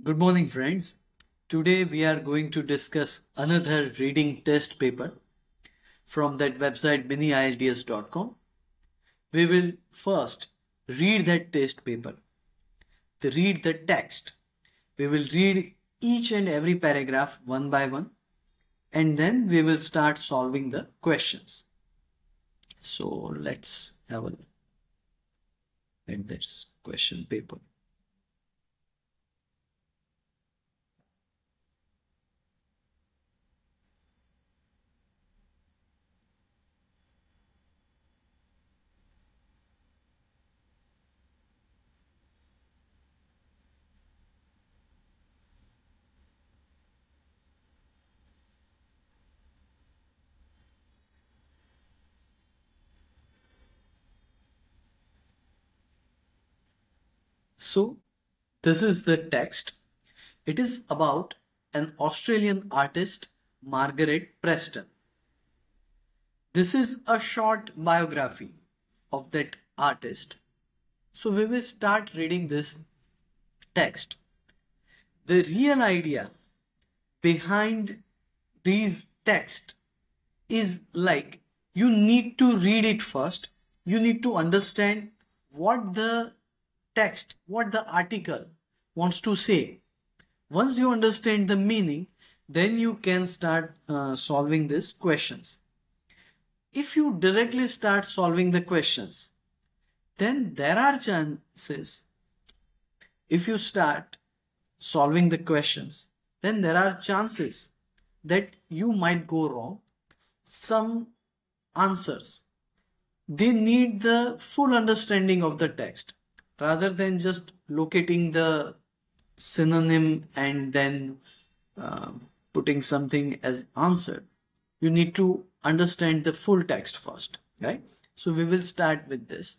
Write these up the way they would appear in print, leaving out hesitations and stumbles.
Good morning, friends. Today we are going to discuss another reading test paper from that website miniielts.com. We will first read that test paper, read the text. We will read each and every paragraph one by one, and then we will start solving the questions. So let's have a look at this question paper. So this is the text. It is about an Australian artist, Margaret Preston. This is a short biography of that artist. So we will start reading this text. The real idea behind these texts is like you need to read it first. You need to understand what the text, what the article wants to say. Once you understand the meaning, then you can start solving these questions. If you directly start solving the questions, then there are chances. If you start solving the questions, then there are chances that you might go wrong. Some answers, they need the full understanding of the text rather than just locating the synonym and then putting something as answer. You need to understand the full text first, right? So we will start with this.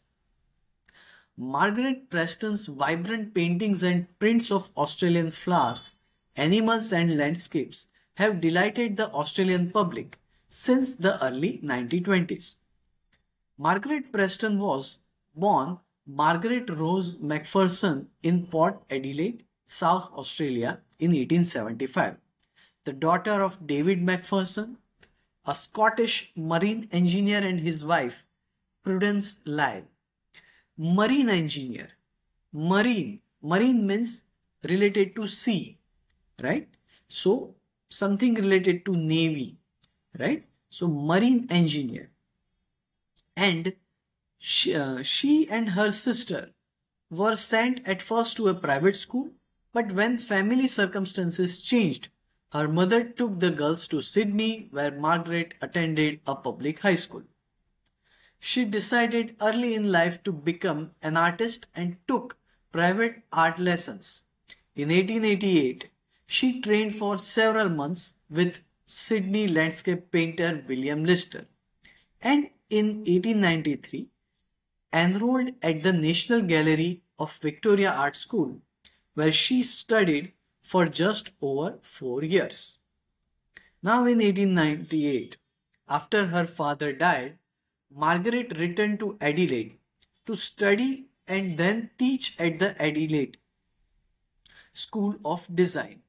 Margaret Preston's vibrant paintings and prints of Australian flowers, animals and landscapes have delighted the Australian public since the early 1920s. Margaret Preston was born Margaret Rose Macpherson in Port Adelaide, South Australia in 1875. The daughter of David Macpherson, a Scottish marine engineer, and his wife, Prudence Lyle. Marine engineer. Marine means related to sea, right? So something related to navy, right? So marine engineer. And she and her sister were sent at first to a private school, but when family circumstances changed, her mother took the girls to Sydney, where Margaret attended a public high school. She decided early in life to become an artist and took private art lessons. In 1888, she trained for several months with Sydney landscape painter William Lister, and in 1893 enrolled at the National Gallery of Victoria Art School, where she studied for just over 4 years. Now in 1898, after her father died, Margaret returned to Adelaide to study and then teach at the Adelaide School of Design.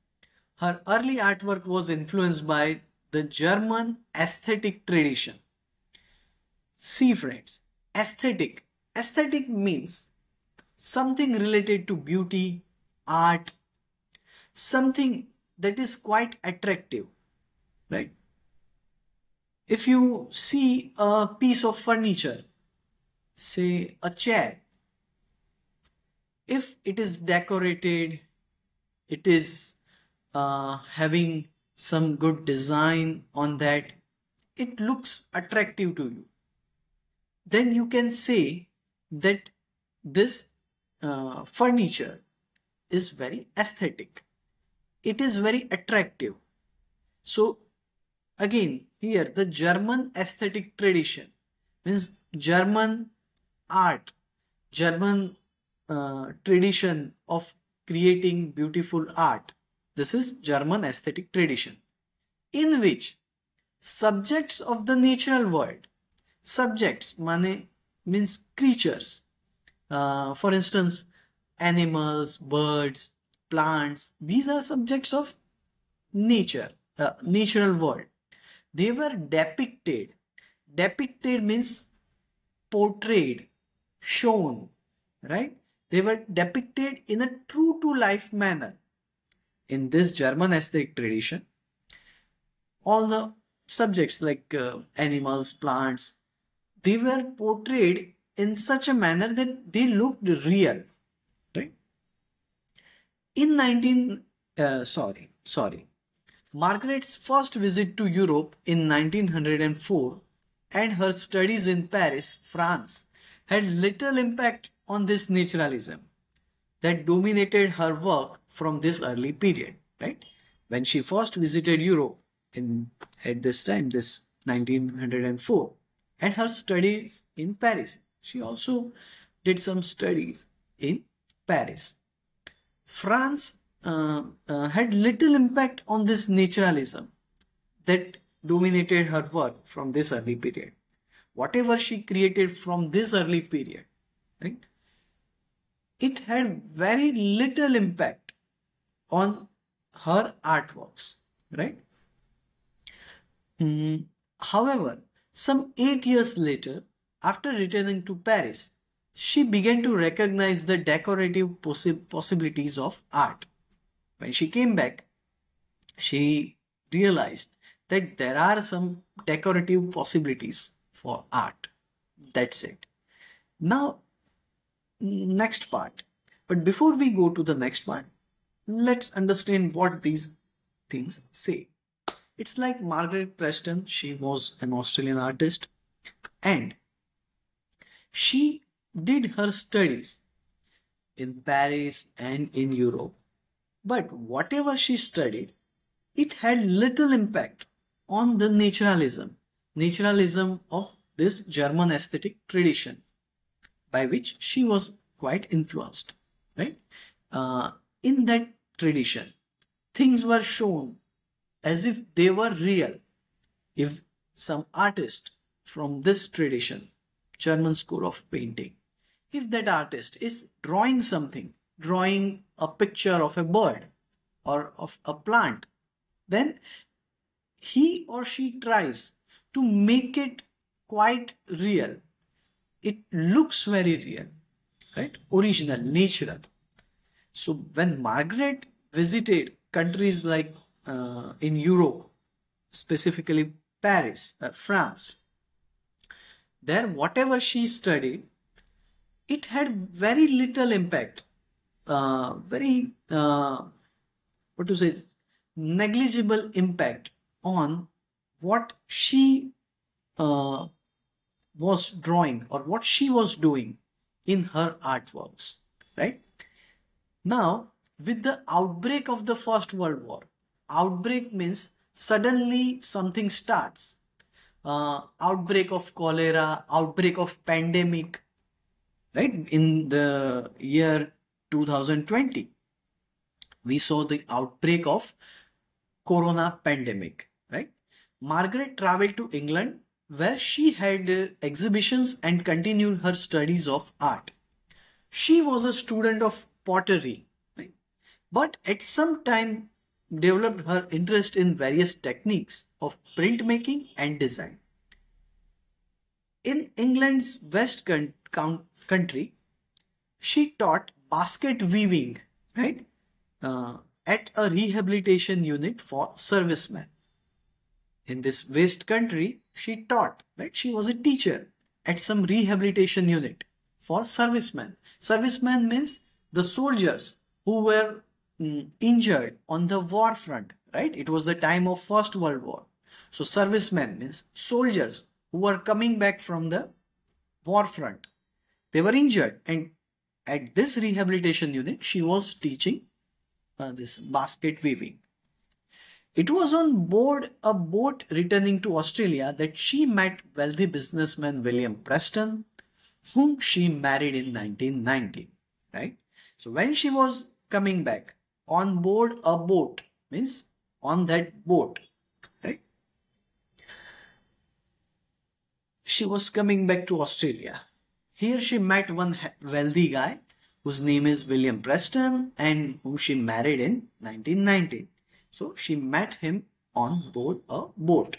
Her early artwork was influenced by the German aesthetic tradition. See friends, aesthetic. Aesthetic means something related to beauty, art, something that is quite attractive, right? If you see a piece of furniture, say a chair, if it is decorated, it is having some good design on that, it looks attractive to you, then you can say that this furniture is very aesthetic. It is very attractive. So again, here the German aesthetic tradition means German art, German tradition of creating beautiful art. This is German aesthetic tradition, in which subjects of the natural world, subjects means creatures, for instance animals, birds, plants, these are subjects of nature, natural world. They were depicted. Depicted means portrayed, shown, right? They were depicted in a true to life manner. In this German aesthetic tradition, all the subjects like animals, plants, they were portrayed in such a manner that they looked real, right? In 19, sorry. Margaret's first visit to Europe in 1904 and her studies in Paris, France, had little impact on this naturalism that dominated her work from this early period, right? When she first visited Europe at this time, this 1904, and her studies in Paris. She also did some studies in Paris. France had little impact on this naturalism that dominated her work from this early period. Whatever she created from this early period, right, it had very little impact on her artworks, right? However, some 8 years later, after returning to Paris, she began to recognize the decorative possibilities of art. When she came back, she realized that there are some decorative possibilities for art. That's it. Now, next part. But before we go to the next part, let's understand what these things say. It's like Margaret Preston. She was an Australian artist and she did her studies in Paris and in Europe. But whatever she studied, it had little impact on the naturalism of this German aesthetic tradition by which she was quite influenced, right? In that tradition, things were shown as if they were real. If some artist from this tradition, German school of painting, if that artist is drawing something, drawing a picture of a bird or of a plant, then he or she tries to make it quite real. It looks very real, right? Original, natural. So when Margaret visited countries like in Europe, specifically Paris, France, there whatever she studied, it had very little impact, negligible impact on what she was drawing or what she was doing in her artworks, right? Now, with the outbreak of the First World War, outbreak means suddenly something starts. Outbreak of cholera, outbreak of pandemic, right? In the year 2020, we saw the outbreak of corona pandemic, right? Margaret traveled to England where she had exhibitions and continued her studies of art. She was a student of pottery, right? But at some time developed her interest in various techniques of printmaking and design. In England's West Country, she taught basket weaving, right? At a rehabilitation unit for servicemen. In this West Country, she taught, right? She was a teacher at some rehabilitation unit for servicemen. Servicemen means the soldiers who were injured on the war front, right? It was the time of First World War. So servicemen means soldiers who were coming back from the war front. They were injured, and at this rehabilitation unit, she was teaching this basket weaving. It was on board a boat returning to Australia that she met wealthy businessman William Preston, whom she married in 1919, right? So when she was coming back on board a boat, means on that boat, right? She was coming back to Australia. Here she met one wealthy guy whose name is William Preston and whom she married in 1919. So she met him on board a boat.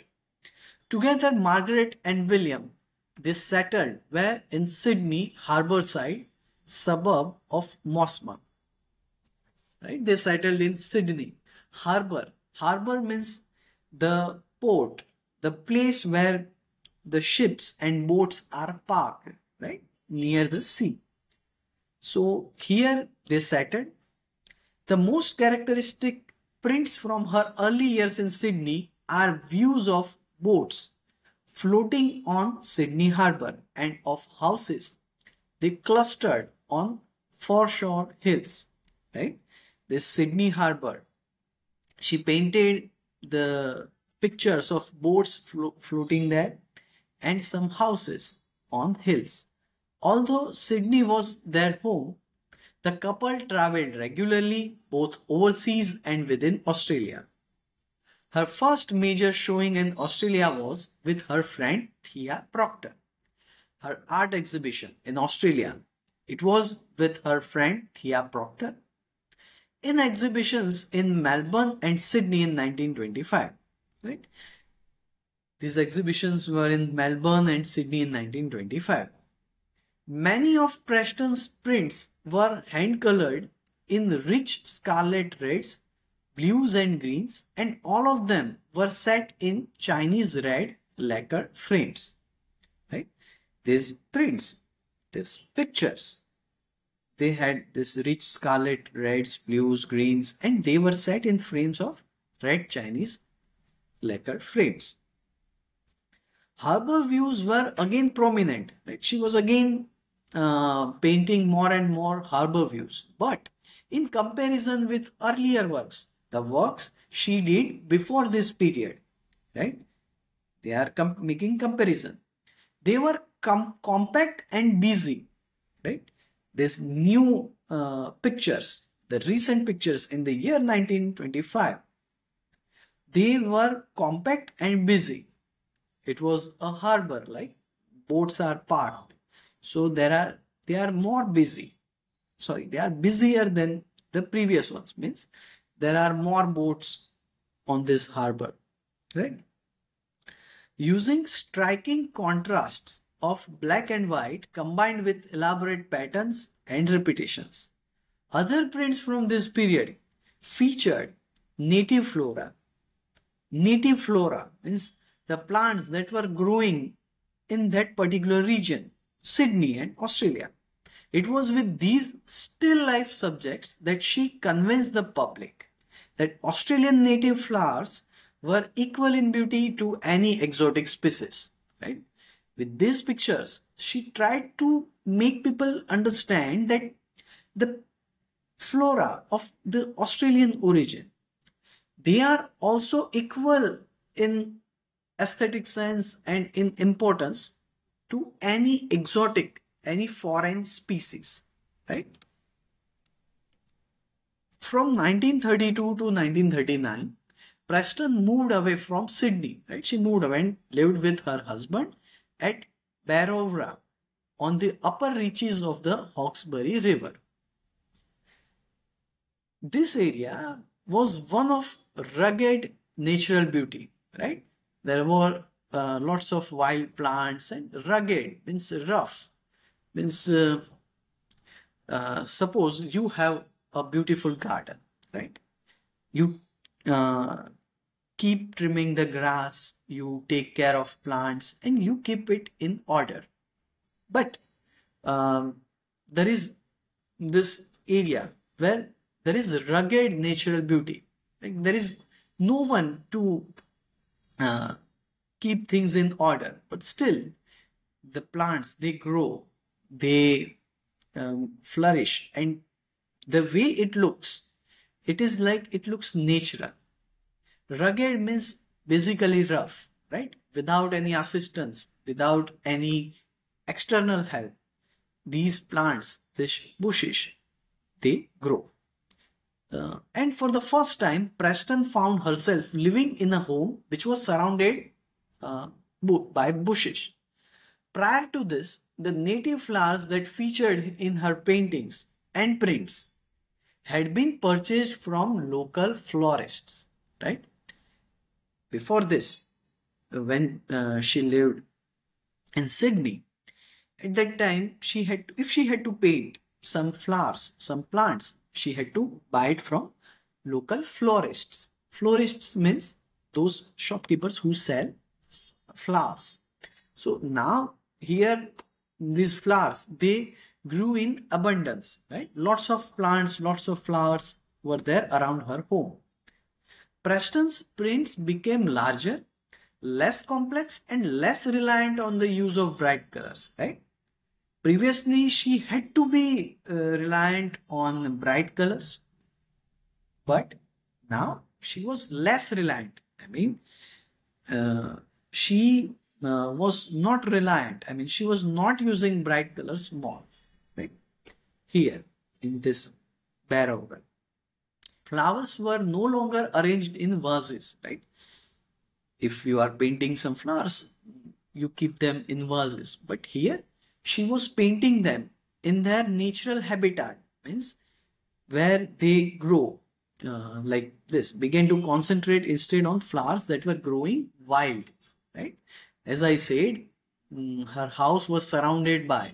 Together, Margaret and William, they settled where in Sydney Harbourside, suburb of Mosman. Right? They settled in Sydney. Harbour. Harbour means the port, the place where the ships and boats are parked, right? Near the sea. So here they settled. The most characteristic prints from her early years in Sydney are views of boats floating on Sydney Harbour and of houses. They clustered on foreshore hills, right? This Sydney Harbour. She painted the pictures of boats floating there and some houses on hills. Although Sydney was their home, the couple travelled regularly both overseas and within Australia. Her first major showing in Australia was with her friend Thea Proctor. Her art exhibition in Australia. It was with her friend Thea Proctor in exhibitions in Melbourne and Sydney in 1925. Right? These exhibitions were in Melbourne and Sydney in 1925. Many of Preston's prints were hand-colored in rich scarlet reds, blues and greens, and all of them were set in Chinese red lacquer frames. Right? These prints, these pictures, they had this rich scarlet reds, blues, greens, and they were set in frames of red Chinese lacquer frames. Harbour views were again prominent. Right? She was again painting more and more harbour views. But in comparison with earlier works, the works she did before this period, right? They are making comparison. They were compact and busy, right? These new pictures, the recent pictures in the year 1925, they were compact and busy. It was a harbour, like boats are parked. So they are more busy. Sorry, they are busier than the previous ones. Means there are more boats on this harbour, right? Using striking contrasts of black and white combined with elaborate patterns and repetitions. Other prints from this period featured native flora. Native flora means the plants that were growing in that particular region, Sydney and Australia. It was with these still life subjects that she convinced the public that Australian native flowers were equal in beauty to any exotic species. Right? With these pictures, she tried to make people understand that the flora of the Australian origin, they are also equal in aesthetic sense and in importance to any exotic, any foreign species, right? From 1932 to 1939, Preston moved away from Sydney, right? She moved away and lived with her husband at Barrowra on the upper reaches of the Hawkesbury River. This area was one of rugged natural beauty, right? There were lots of wild plants, and rugged means rough. Means suppose you have a beautiful garden, right? You keep trimming the grass, you take care of plants, and you keep it in order. But there is this area where there is rugged natural beauty. Like there is no one to keep things in order, but still the plants, they grow, they flourish, and the way it looks, it is like it looks natural. Rugged means basically rough, right? Without any assistance, without any external help. These plants, these bushes, they grow. And for the first time, Preston found herself living in a home which was surrounded by bushes. Prior to this, the native flowers that featured in her paintings and prints had been purchased from local florists, right? Before this, when she lived in Sydney, at that time she had to, if she had to paint some flowers, some plants, she had to buy it from local florists. Florists means those shopkeepers who sell flowers. So now here these flowers, they grew in abundance, right? Lots of plants, lots of flowers were there around her home. Preston's prints became larger, less complex and less reliant on the use of bright colors, right? Previously, she had to be reliant on bright colors, but now she was less reliant. I mean, she was not reliant. I mean, she was not using bright colors more. Right? Here in this barrow, flowers were no longer arranged in vases, right? If you are painting some flowers, you keep them in vases. But here, she was painting them in their natural habitat, means where they grow, like this, began to concentrate instead on flowers that were growing wild, right? As I said, her house was surrounded by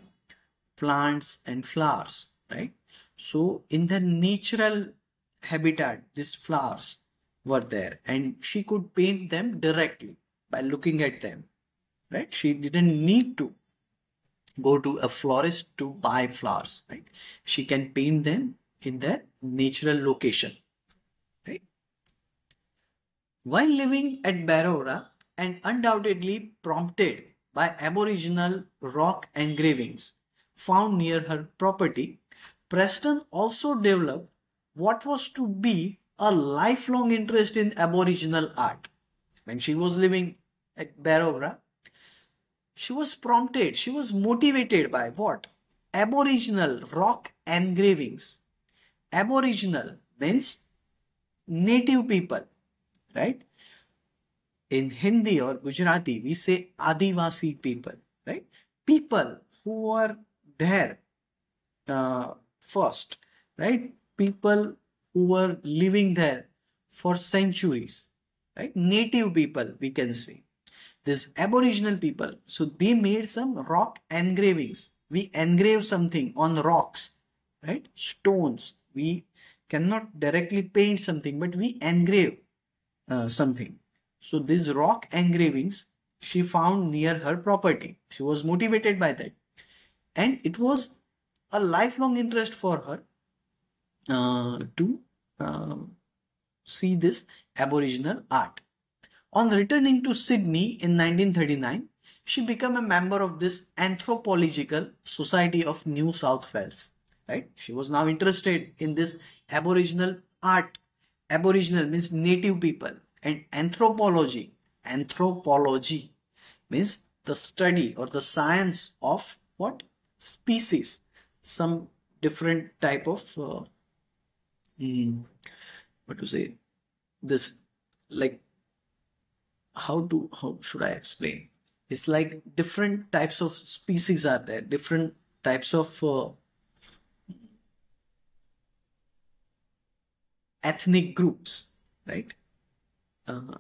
plants and flowers, right? So in the natural habitat, these flowers were there and she could paint them directly by looking at them, right? She didn't need to go to a florist to buy flowers, right? She can paint them in their natural location, right? While living at Barora and undoubtedly prompted by Aboriginal rock engravings found near her property, Preston also developed what was to be a lifelong interest in Aboriginal art. When she was living at Barora, she was prompted, she was motivated by what? Aboriginal rock engravings. Aboriginal means native people, right? In Hindi or Gujarati, we say Adivasi people, right? People who were there first, right? People who were living there for centuries, right? Native people, we can say. This Aboriginal people, so they made some rock engravings. We engrave something on rocks, right? Stones. We cannot directly paint something, but we engrave something. So these rock engravings she found near her property. She was motivated by that. And it was a lifelong interest for her to see this Aboriginal art. On returning to Sydney in 1939, she became a member of this Anthropological Society of New South Wales. Right? She was now interested in this Aboriginal art. Aboriginal means native people, and anthropology. Anthropology means the study or the science of what? Species. Some different type of what to say? This like how should I explain? It's like different types of species are there, different types of ethnic groups, right?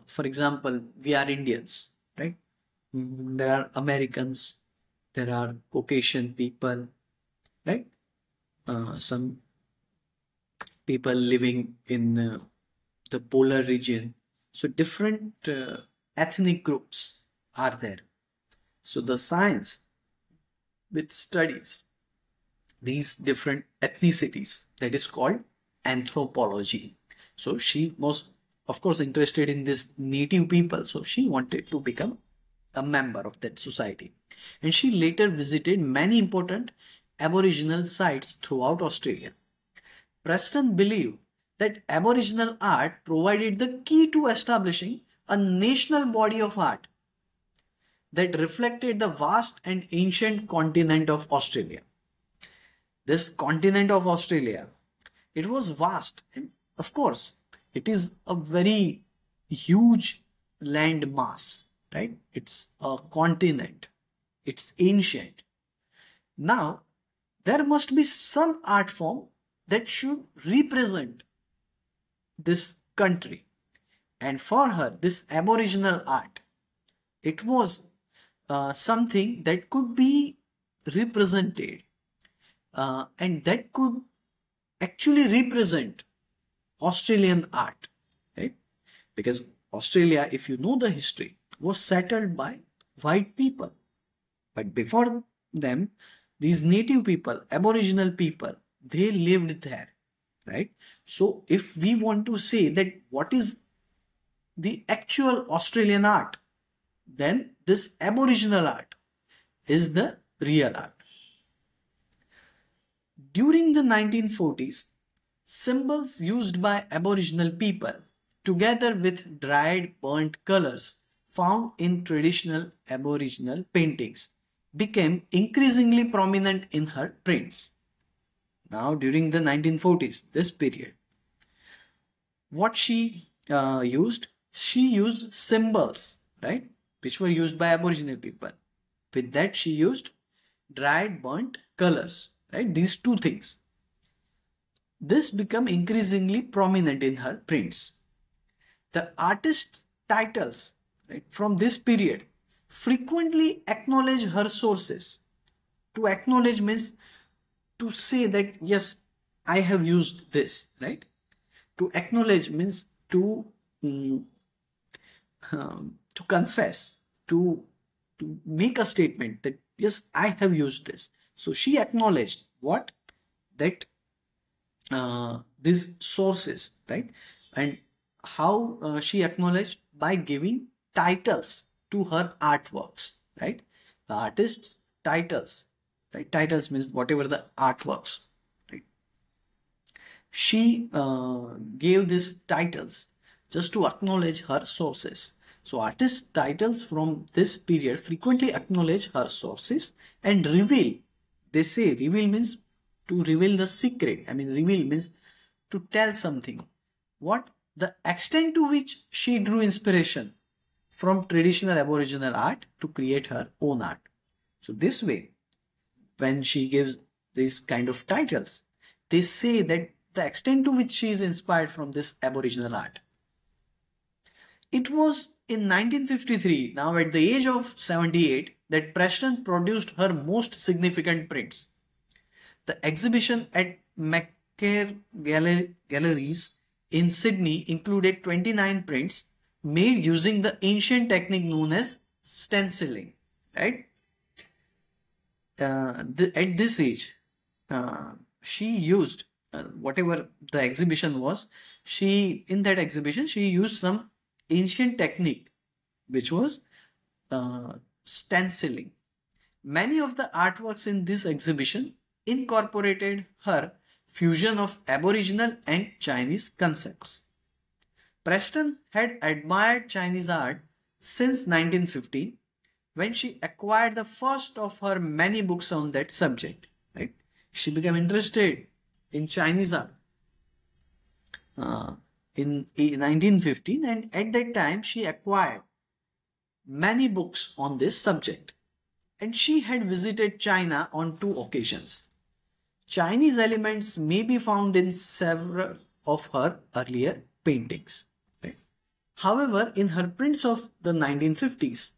For example, we are Indians, right? There are Americans, there are Caucasian people, right? Some people living in the polar region. So different ethnic groups are there. So the science which studies these different ethnicities, that is called anthropology. So she was, of course, interested in this native people. So she wanted to become a member of that society. And she later visited many important Aboriginal sites throughout Australia. Preston believed that Aboriginal art provided the key to establishing a national body of art that reflected the vast and ancient continent of Australia. This continent of Australia, it was vast. And of course, it is a very huge land mass, right? It's a continent. It's ancient. Now, there must be some art form that should represent this country. And for her, this Aboriginal art, it was something that could be represented and that could actually represent Australian art, right? Because Australia, if you know the history, was settled by white people. But before them, these native people, Aboriginal people, they lived there, right? So if we want to say that what is the actual Australian art, then this Aboriginal art is the real art. During the 1940s, symbols used by Aboriginal people, together with dried burnt colors found in traditional Aboriginal paintings, became increasingly prominent in her prints. Now, during the 1940s, this period, what she used symbols, right, which were used by Aboriginal people. With that, she used dried burnt colors, right, these two things. This became increasingly prominent in her prints. The artist's titles, right, from this period frequently acknowledge her sources. To acknowledge means to say that yes, I have used this, right? To acknowledge means to confess, to make a statement that yes, I have used this. So she acknowledged what? That these sources, right? And how she acknowledged? By giving titles to her artworks, right? The artist's titles, right? Titles means whatever the artworks, right? She gave these titles just to acknowledge her sources. So artist titles from this period frequently acknowledge her sources and reveal. They say reveal means to reveal the secret. I mean, reveal means to tell something. What? The extent to which she drew inspiration from traditional Aboriginal art to create her own art. So this way, when she gives these kind of titles, they say that the extent to which she is inspired from this Aboriginal art. It was in 1953, now at the age of 78, that Preston produced her most significant prints. The exhibition at Macquarie Galleries in Sydney included 29 prints made using the ancient technique known as stenciling, right? At this age, she used whatever the exhibition was. In that exhibition, she used some ancient technique, which was stenciling. Many of the artworks in this exhibition incorporated her fusion of Aboriginal and Chinese concepts. Preston had admired Chinese art since 1915, when she acquired the first of her many books on that subject. Right? She became interested in Chinese art in 1915, and at that time she acquired many books on this subject. And she had visited China on 2 occasions. Chinese elements may be found in several of her earlier paintings. Right? However, in her prints of the 1950s,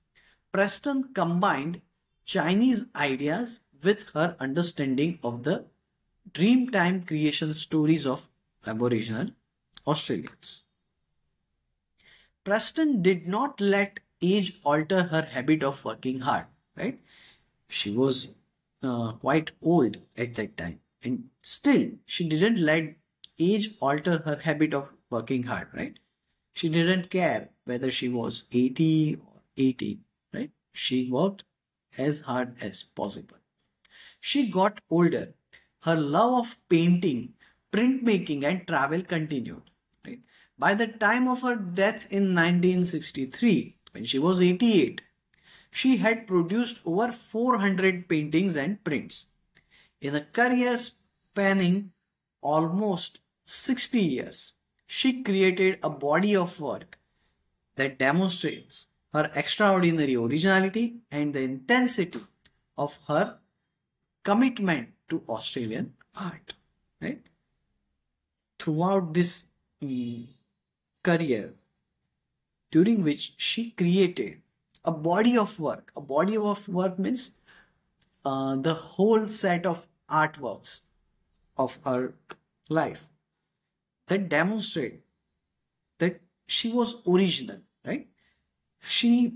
Preston combined Chinese ideas with her understanding of the Dreamtime creation stories of Aboriginal Australians. Preston did not let age alter her habit of working hard, right? She was quite old at that time, and still she didn't let age alter her habit of working hard, right? She didn't care whether she was 80 or 80, right? She worked as hard as possible. She got older. Her love of painting, printmaking and travel continued. Right? By the time of her death in 1963, when she was 88, she had produced over 400 paintings and prints. In a career spanning almost 60 years, she created a body of work that demonstrates her extraordinary originality and the intensity of her commitment to Australian art, right? Throughout this career, during which she created a body of work. A body of work means the whole set of artworks of her life that demonstrate that she was original, right?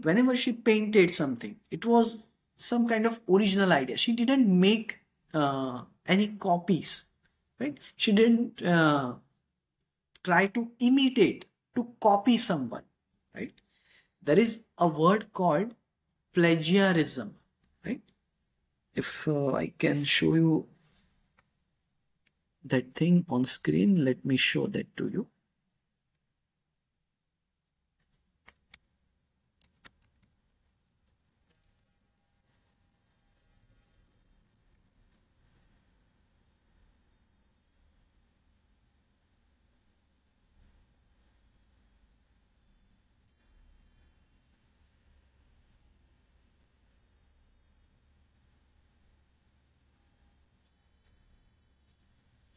Whenever she painted something, it was some kind of original idea. She didn't make any copies, right? She didn't try to imitate, to copy someone, right? There is a word called plagiarism, right? If I can show you that thing on screen, let me show that to you.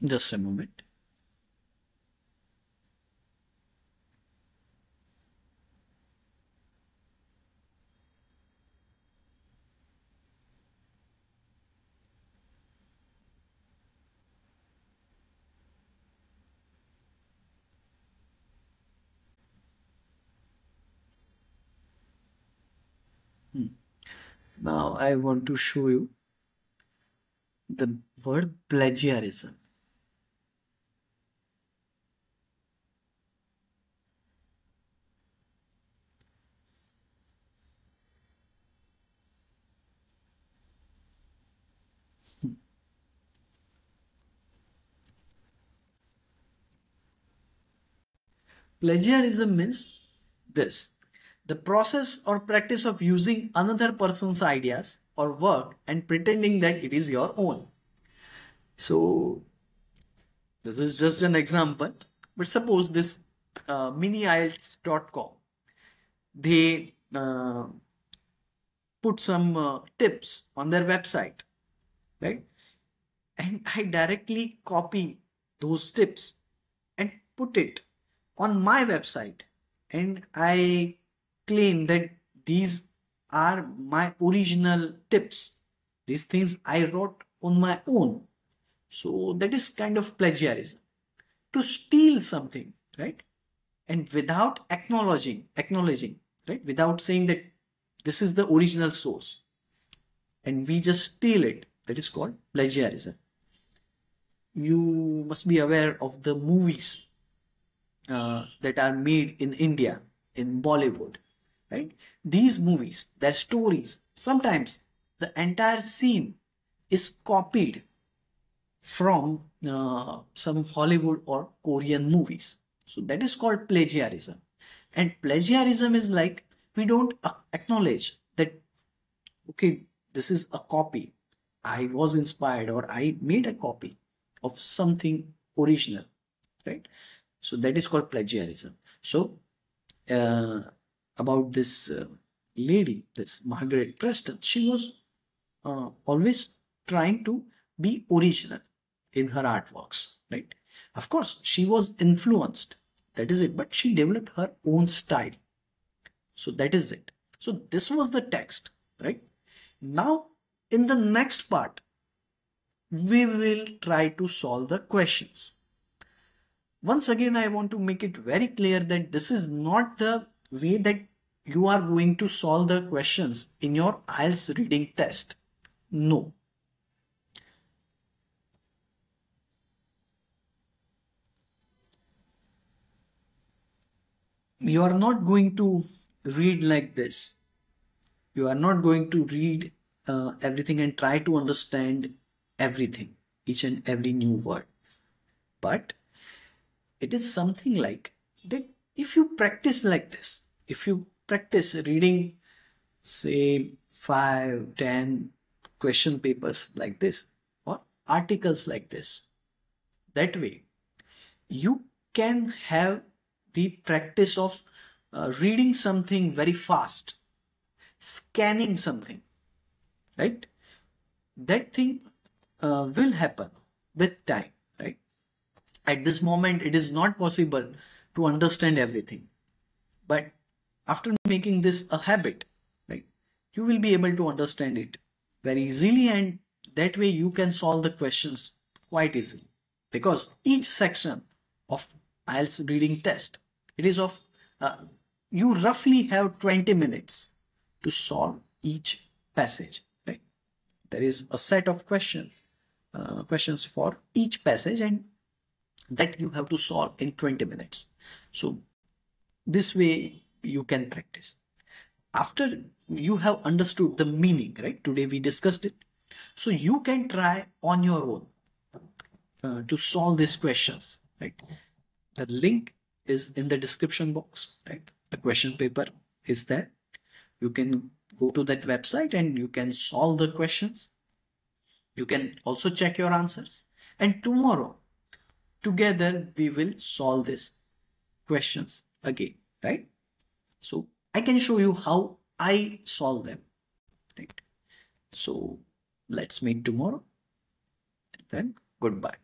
Just a moment. Now I want to show you the word plagiarism. Plagiarism means this: the process or practice of using another person's ideas or work and pretending that it is your own. So, this is just an example, but suppose this mini-IELTS.com, they put some tips on their website, right? And I directly copy those tips and put it on my website, and I claim that these are my original tips. These things I wrote on my own. So that is kind of plagiarism. To steal something, right? And without acknowledging, right? Without saying that this is the original source and we just steal it. That is called plagiarism. You must be aware of the movies that are made in India, in Bollywood, right? These movies, their stories, sometimes the entire scene is copied from some Hollywood or Korean movies. So that is called plagiarism. And plagiarism is like, we don't acknowledge that, okay, this is a copy. I was inspired or I made a copy of something original, right? So that is called plagiarism. So about this lady, this Margaret Preston, she was always trying to be original in her artworks, right? Of course, she was influenced, that is it, but she developed her own style. So that is it. So this was the text, right? Now, in the next part, we will try to solve the questions. Once again, I want to make it very clear that this is not the way that you are going to solve the questions in your IELTS reading test. No. You are not going to read like this. You are not going to read everything and try to understand everything, each and every new word. But it is something like that if you practice like this, if you practice reading, say, 5, 10 question papers like this or articles like this, that way you can have the practice of reading something very fast, scanning something, right? That thing will happen with time, right? At this moment, it is not possible to understand everything. But after making this a habit, right, you will be able to understand it very easily, and that way you can solve the questions quite easily. Because each section of IELTS reading test, it is of, you roughly have 20 minutes to solve each passage, right? There is a set of questions for each passage, and that you have to solve in 20 minutes. So this way you can practice. After you have understood the meaning, right? Today we discussed it. So you can try on your own to solve these questions, right? The link is in the description box, right? The question paper is there. You can go to that website and you can solve the questions. You can also check your answers. And tomorrow, together, we will solve these questions again, right? So I can show you how I solve them, right? So let's meet tomorrow. Then goodbye.